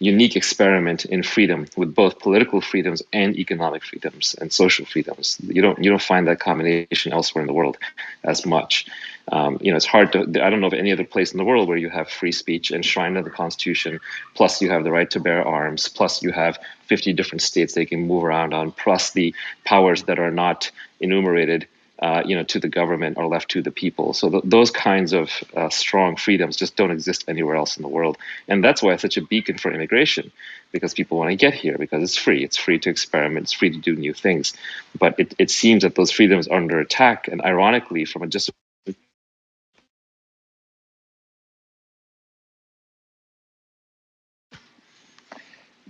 unique experiment in freedom, with both political freedoms and economic freedoms and social freedoms. You don't find that combination elsewhere in the world as much. It's hard to. I don't know of any other place in the world where you have free speech enshrined in the Constitution, plus you have the right to bear arms, plus you have 50 different states they can move around on, plus the powers that are not enumerated to the government are left to the people. So those kinds of strong freedoms just don't exist anywhere else in the world. And that's why it's such a beacon for immigration, because people want to get here because it's free. It's free to experiment. It's free to do new things. But it seems that those freedoms are under attack. And ironically, from a just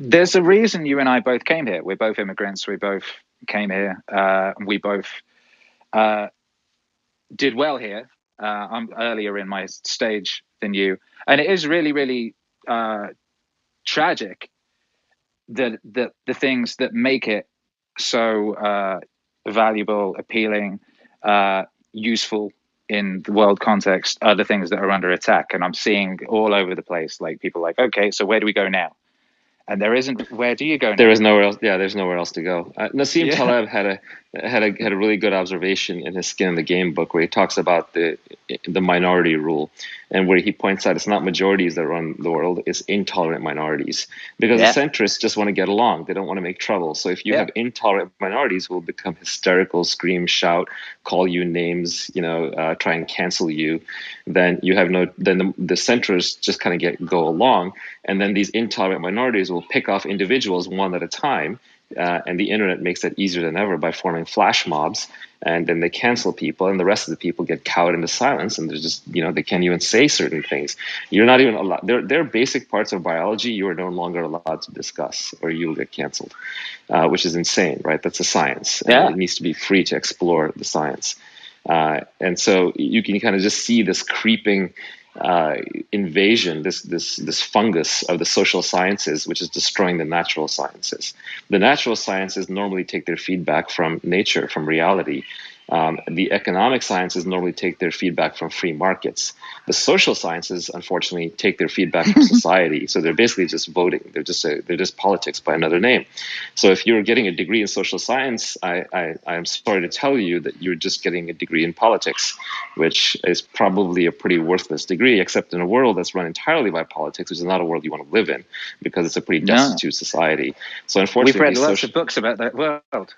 There's a reason you and I both came here. We're both immigrants. We both came here. We both did well here. I'm earlier in my stage than you, and it is really, really tragic that the things that make it so valuable, appealing, useful in the world context are the things that are under attack. And I'm seeing all over the place, like people like, okay, so where do we go now? And there isn't. Where do you go now? There is nowhere else. Yeah, there's nowhere else to go. Nassim Taleb had a really good observation in his Skin in the Game book, where he talks about the minority rule, and where he points out it's not majorities that run the world, it's intolerant minorities, because the centrists just want to get along. They don't want to make trouble. So if you have intolerant minorities who will become hysterical, scream, shout, call you names, try and cancel you, then you have then the centrists just kind of go along, and then these intolerant minorities will pick off individuals one at a time. And the internet makes that easier than ever by forming flash mobs, and then they cancel people, and the rest of the people get cowed into silence, and they're just, they can't even say certain things. You're not even allowed. There are basic parts of biology you are no longer allowed to discuss, or you'll get canceled, which is insane, right? That's a science. And it needs to be free to explore the science. And so you can kind of just see this creeping invasion, this fungus of the social sciences, which is destroying the natural sciences. The natural sciences normally take their feedback from nature, from reality. The economic sciences normally take their feedback from free markets. The social sciences, unfortunately, take their feedback from society. So they're basically just voting. They're just politics by another name. So if you're getting a degree in social science, I'm sorry to tell you that you're just getting a degree in politics, which is probably a pretty worthless degree, except in a world that's run entirely by politics, which is not a world you want to live in, because it's a pretty destitute society. So unfortunately, we've read lots of books about that world.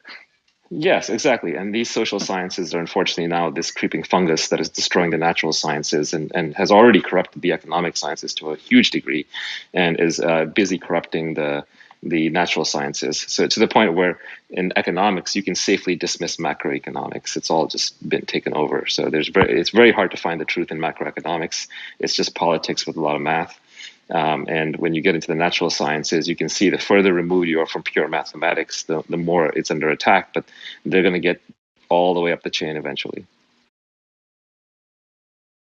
Yes, exactly. And these social sciences are unfortunately now this creeping fungus that is destroying the natural sciences, and has already corrupted the economic sciences to a huge degree, and is busy corrupting the natural sciences. So to the point where in economics, you can safely dismiss macroeconomics. It's all just been taken over. So it's very hard to find the truth in macroeconomics. It's just politics with a lot of math. And when you get into the natural sciences, you can see the further removed you are from pure mathematics, the more it's under attack. But they're going to get all the way up the chain eventually.